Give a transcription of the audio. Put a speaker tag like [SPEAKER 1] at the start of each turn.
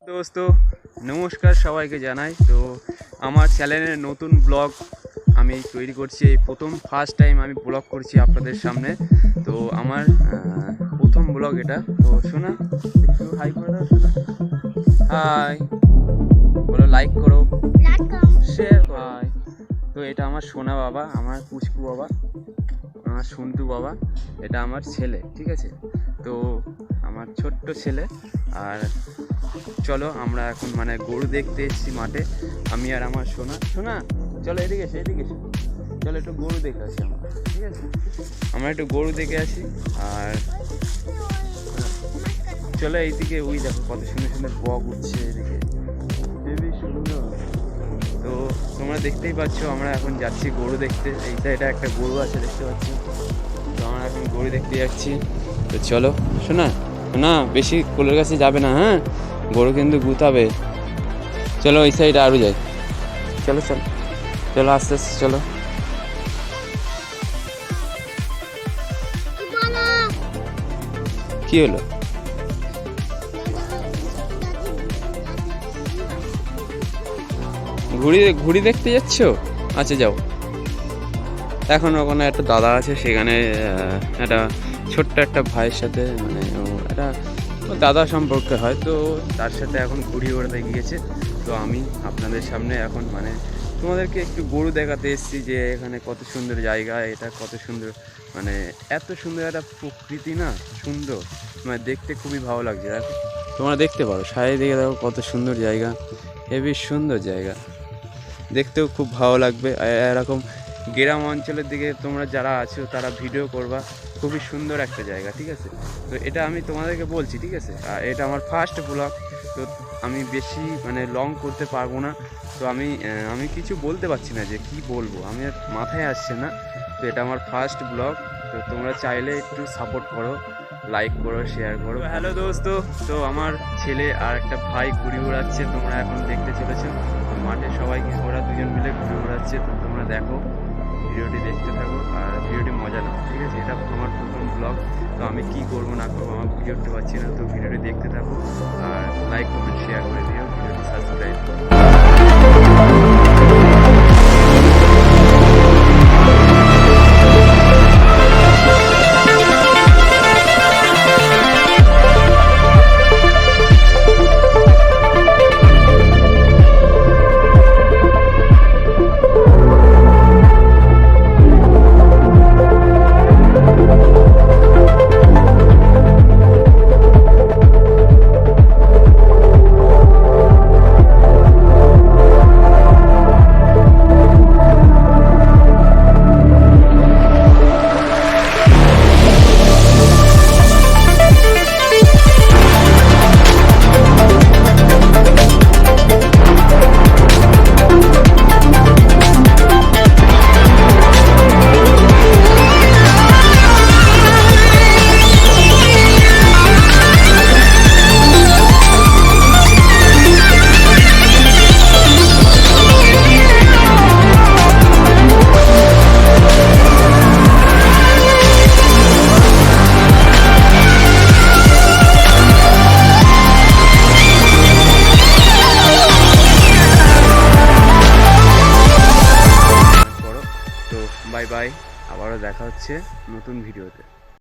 [SPEAKER 1] দোস্ত নমস্কার সবাইকে জানাই। তো আমার চ্যানেলের নতুন ব্লগ আমি তৈরি করছি। এই ফার্স্ট টাইম আমি ব্লগ করছি আপনাদের সামনে। তো আমার প্রথম ব্লগ এটা। তো শোনা একটু হাই করে দাও। শোনা হাই বলো, লাইক করো, শেয়ার করো। হাই। তো এটা আমার সোনা বাবা, আমার পুচকু বাবা, আমার সন্টু বাবা। এটা আমার ছেলে, ঠিক আছে? তো আমার ছোট্ট ছেলে। আর চলো আমরা এখন মানে গরু দেখতে এসেছি মাঠে, আমি আর আমার সোনা। চলো এদিকে এসে চলো একটু গরু দেখে আসি আমরা, ঠিক আছে? আমরা একটু গরু দেখে আসি। আর চলো এইদিকে, ওই দেখো কত সুন্দর সুন্দর বক উঠছে এদিকে, খুবই সুন্দর। তো তোমরা দেখতেই পাচ্ছ আমরা এখন যাচ্ছি গরু দেখতে। এই সাইডে একটা গরু আছে, দেখতে পাচ্ছ। তো আমরা এখন গরু দেখতে যাচ্ছি। তো চলো শোনা বেশি কোলের কাছে যাবে না, হ্যাঁ? গরু কিন্তু গুতাবে। চলো ওই সাইডে আরও যাই। চলো আস্তে আস্তে চলো। কি হলো? ঘুড়ি দেখতে যাচ্ছ? আচ্ছা যাও। এখন ওখানে একটা দাদা আছে, সেখানে একটা ছোট্ট একটা ভাইয়ের সাথে, মানে একটা দাদা সম্পর্কে হয়, তো তার সাথে এখন ঘুড়ি ওড়াতে গিয়েছে। তো আমি আপনাদের সামনে এখন মানে তোমাদেরকে একটু গরু দেখাতে এসেছি, যে এখানে কত সুন্দর জায়গা, এটা কত সুন্দর, মানে এত সুন্দর একটা প্রকৃতি না, সুন্দর, মানে দেখতে খুবই ভালো লাগছে। দেখো তোমরা দেখতে পারো, চারিদিকে দেখো কত সুন্দর জায়গা, হেবি সুন্দর জায়গা, দেখতেও খুব ভালো লাগবে। এরকম গ্রাম অঞ্চলের দিকে তোমরা যারা আছো তারা ভিডিও করবা, খুবই সুন্দর একটা জায়গা, ঠিক আছে? তো এটা আমি তোমাদেরকে বলছি, ঠিক আছে? আর এটা আমার ফার্স্ট ব্লগ, তো আমি বেশি মানে লং করতে পারবো না। তো আমি কিছু বলতে পারছি না, যে কি বলবো, আমি মাথায় আসছে না। তো এটা আমার ফার্স্ট ব্লগ। তো তোমরা চাইলে একটু সাপোর্ট করো, লাইক করো, শেয়ার করো। হ্যালো দোস্ত, তো আমার ছেলে আর একটা ভাই ঘুড়ি ওড়াচ্ছে, তোমরা এখন দেখতে চলেছো। তো মাঠে সবাইকে ওরা দুজন মিলে ঘুড়ি ওড়াচ্ছে। তো তোমরা দেখো, ভিডিওটি দেখতে থাকো আর ভিডিওটি মজা নাও, ঠিক আছে? এটা আমার প্রথম ব্লগ। তো আমি কি করবো না করবো আমার বুঝে উঠতে পারছি না। তো ভিডিওটি দেখতে থাকো আর লাইক কমেন্ট শেয়ার করে দিও, ভিডিওটি সাবস্ক্রাইব করো। বাই বাই, আবারও দেখা হচ্ছে নতুন ভিডিওতে।